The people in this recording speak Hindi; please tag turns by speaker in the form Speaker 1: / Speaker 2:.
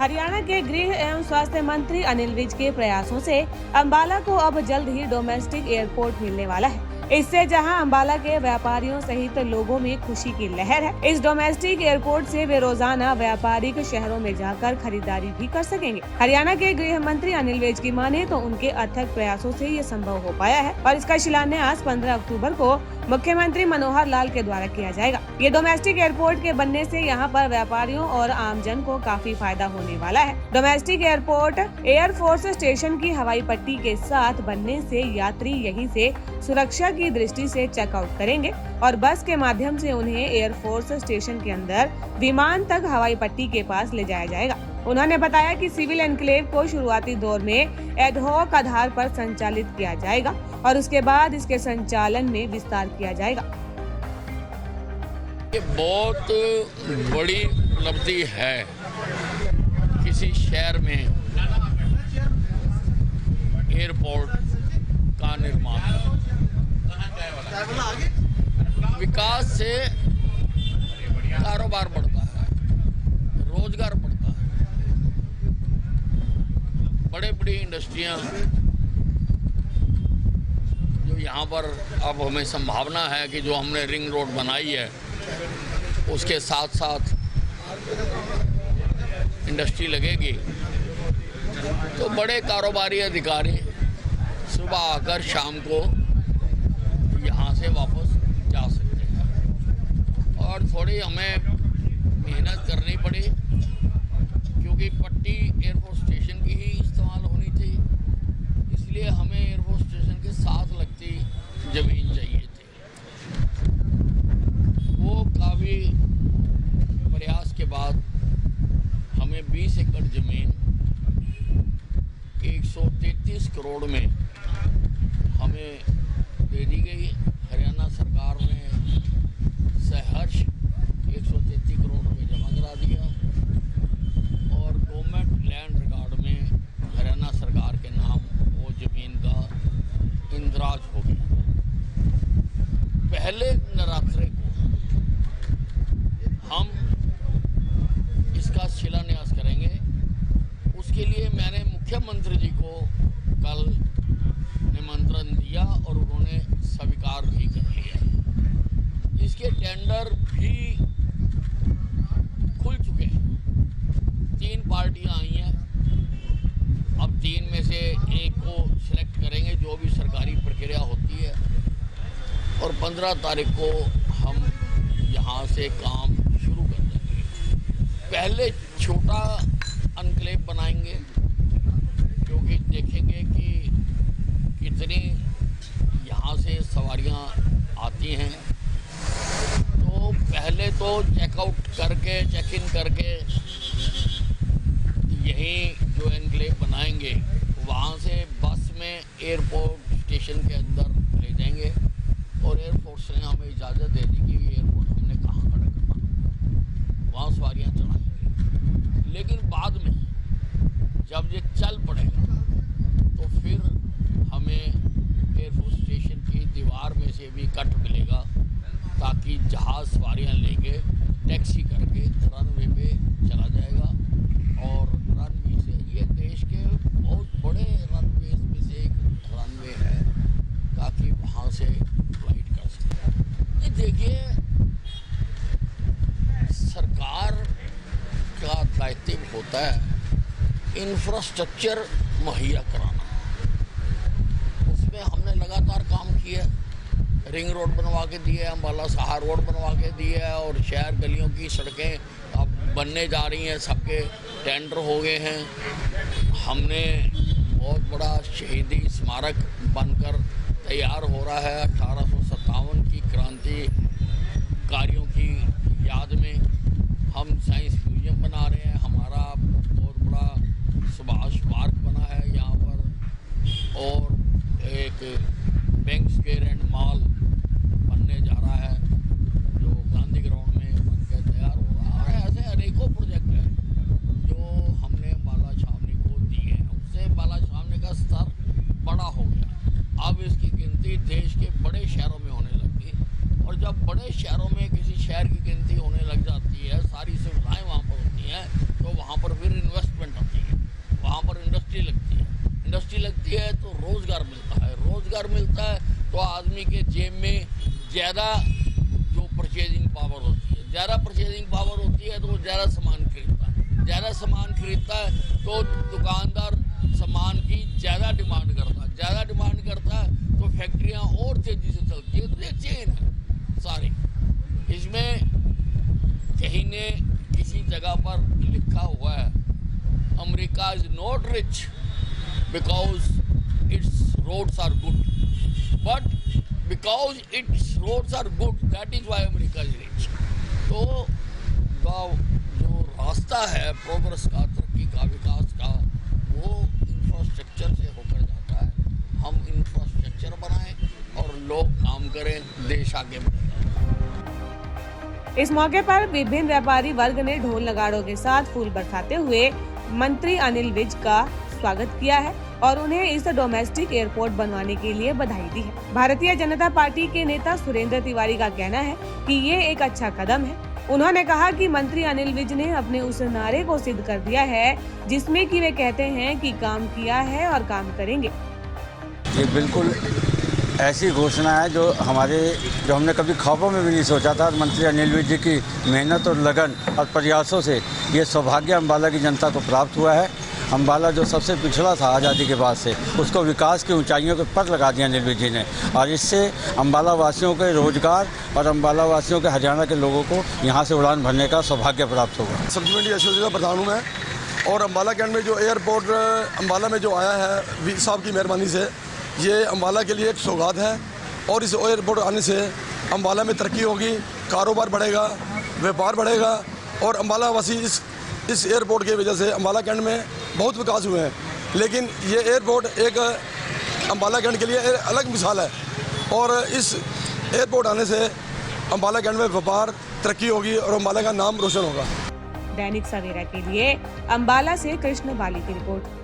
Speaker 1: हरियाणा के गृह एवं स्वास्थ्य मंत्री अनिल विज के प्रयासों से अंबाला को अब जल्द ही डोमेस्टिक एयरपोर्ट मिलने वाला है। इससे जहां अंबाला के व्यापारियों सहित लोगों में खुशी की लहर है। इस डोमेस्टिक एयरपोर्ट से वे रोजाना व्यापारिक शहरों में जाकर खरीदारी भी कर सकेंगे। हरियाणा के गृह मंत्री अनिल विज की माने तो उनके अथक प्रयासों से ये संभव हो पाया है और इसका शिलान्यास 15 अक्टूबर को मुख्यमंत्री मनोहर लाल के द्वारा किया जाएगा। ये डोमेस्टिक एयरपोर्ट के बनने से यहाँ पर व्यापारियों और आमजन को काफी फायदा होने वाला है। डोमेस्टिक एयरपोर्ट एयरफोर्स स्टेशन की हवाई पट्टी के साथ बनने से यात्री यहीं से सुरक्षा की दृष्टि से चेकआउट करेंगे और बस के माध्यम से उन्हें एयरफोर्स स्टेशन के अंदर विमान तक हवाई पट्टी के पास ले जाया जाएगा। उन्होंने बताया कि सिविल एनक्लेव को शुरुआती दौर में एडहॉक आधार पर संचालित किया जाएगा और उसके बाद इसके संचालन में विस्तार किया जाएगा।
Speaker 2: ये बहुत बड़ी उपलब्धि है किसी शहर में एयरपोर्ट का निर्माण। विकास से कारोबार बढ़ता है, रोजगार बढ़ता है, बड़े बड़ी इंडस्ट्रियां जो यहाँ पर अब हमें संभावना है कि जो हमने रिंग रोड बनाई है उसके साथ साथ इंडस्ट्री लगेगी तो बड़े कारोबारी अधिकारी सुबह आकर शाम को यहाँ से वापस जा सकते हैं। और थोड़ी हमें मेहनत करनी पड़ी क्योंकि पट्टी एयरपोर्ट स्टेशन की ही इस्तेमाल होनी थी, इसलिए हमें एयरपोर्ट स्टेशन के साथ लगती ज़मीन चाहिए थी। वो काफ़ी प्रयास के बाद हमें 20 एकड़ ज़मीन 133 करोड़ में हमें दे दी गई। हरियाणा सरकार ने सहर्ष 133 करोड़ रुपये जमा करा दिया और गवर्नमेंट लैंड रिकॉर्ड में हरियाणा सरकार के नाम वो ज़मीन का इंदराज हो गया। पहले नवरात्रे को हम इसका शिलान्यास करेंगे। उसके लिए मैंने मुख्यमंत्री जी को कल निमंत्रण दिया और उन्होंने स्वीकार भी कर लिया। इसके टेंडर भी खुल चुके हैं। 3 पार्टियां आई हैं। अब 3 में से एक को सिलेक्ट करेंगे, जो भी सरकारी प्रक्रिया होती है, और 15 तारीख को हम यहाँ से काम शुरू कर देंगे। पहले छोटा एनक्लेव बनाएंगे क्योंकि देखेंगे कि कितनी यहाँ से सवारियाँ आती हैं। तो पहले तो चेकआउट करके चेक इन करके यहीं जो एनक्लेव बनाएंगे वहाँ से बस में एयरपोर्ट स्टेशन के अंदर ले जाएंगे और एयरपोर्ट ने हमें इजाज़त दे दी कि एयरपोर्ट हमने कहाँ खड़ा करना, वहाँ सवारियाँ चढ़ाएंगे। लेकिन बाद में जब ये चल पड़ेगा तो फिर हमें एयरफोर्स स्टेशन की दीवार में से भी कट मिलेगा ताकि जहाज़ सवारियाँ लेके टैक्सी करके रनवे पे चला जाएगा। और रनवे से ये देश के बहुत बड़े रनवे में से एक रनवे है ताकि वहाँ से फ्लाइट कर सके। ये देखिए, सरकार का दायित्व होता है इंफ्रास्ट्रक्चर मुहैया कराना। उसमें हमने लगातार काम किया। रिंग रोड बनवा के दिए, अंबाला सहार रोड बनवा के दिए और शहर गलियों की सड़कें अब बनने जा रही हैं, सबके टेंडर हो गए हैं। हमने बहुत बड़ा शहीदी स्मारक बनकर तैयार हो रहा है। 1857 की क्रांति कारियों की याद में हम साइंस म्यूजियम बना रहे हैं। हमारा बहुत बड़ा सुभाष पार्क बना है यहाँ पर और एक बैंक स्क्वायर एंड मॉल बनने जा रहा है जो गांधी ग्राउंड में बनकर तैयार हो रहा है। और ऐसे अनेकों प्रोजेक्ट हैं जो हमने बाला छावनी को दिए हैं। उससे बाला छावनी का स्तर बड़ा हो गया। अब इसकी गिनती देश के बड़े शहरों में होने लगी और जब बड़े शहरों में किसी शहर की गिनती होने लग जाती है, सारी सुविधाएं वहाँ रोजगार मिलता है तो आदमी के जेब में ज़्यादा जो परचेजिंग पावर होती है, ज़्यादा परचेजिंग पावर होती है तो वो ज़्यादा सामान खरीदता है, ज़्यादा सामान खरीदता है तो दुकानदार सामान की ज़्यादा डिमांड करता है, ज़्यादा डिमांड करता है तो फैक्ट्रियाँ और तेज़ी से चलती है। तो ये चेन है सारी। इसमें कहीं ने किसी जगह पर लिखा हुआ है America is not rich because its roads are good, but because its roads are good that is why America is rich. तो जो रास्ता है प्रोग्रेस का, तरक्की का, विकास का, वो इंफ्रास्ट्रक्चर से होकर जाता है। हम इंफ्रास्ट्रक्चर बनाएं और लोग काम करें, देश आगे बढ़े।
Speaker 1: इस मौके पर विभिन्न व्यापारी वर्ग ने ढोल नगाड़ों के साथ फूल बरसाते हुए मंत्री अनिल विज का स्वागत किया है और उन्हें इस डोमेस्टिक एयरपोर्ट बनवाने के लिए बधाई दी है। भारतीय जनता पार्टी के नेता सुरेंद्र तिवारी का कहना है कि ये एक अच्छा कदम है। उन्होंने कहा कि मंत्री अनिल विज ने अपने उस नारे को सिद्ध कर दिया है जिसमें कि वे कहते हैं कि काम किया है और काम करेंगे।
Speaker 3: ये बिल्कुल ऐसी घोषणा है जो हमने कभी ख्वाबों में भी नहीं सोचा था। मंत्री अनिल विज जी की मेहनत और लगन और प्रयासों से ये सौभाग्य अम्बाला की जनता को प्राप्त हुआ है। अम्बाला जो सबसे पिछड़ा था आज़ादी के बाद से, उसको विकास की ऊंचाइयों के पर लगा दिया अनिल विज जी ने, और इससे अम्बाला वासियों के रोजगार और अम्बाला वासियों के हरियाणा के लोगों को यहाँ से उड़ान भरने का सौभाग्य प्राप्त होगा।
Speaker 4: सब्जी मंडी एसोसिएशन का प्रधान हूँ मैं, और अम्बाला कैंट में जो एयरपोर्ट अम्बाला में जो आया है वीर साहब की मेहरबानी से, ये अम्बाला के लिए एक सौगात है। और इस एयरपोर्ट आने से अम्बाला में तरक्की होगी, कारोबार बढ़ेगा, व्यापार बढ़ेगा, और अम्बाला वासी इस एयरपोर्ट की वजह से अम्बाला कैंट में बहुत विकास हुए हैं। लेकिन ये एयरपोर्ट एक अम्बाला कैंट के लिए एक अलग मिसाल है, और इस एयरपोर्ट आने से अम्बाला कैंट में व्यापार तरक्की होगी और अम्बाला का नाम रोशन होगा।
Speaker 1: दैनिक सवेरा के लिए अम्बाला से कृष्ण बाली की रिपोर्ट।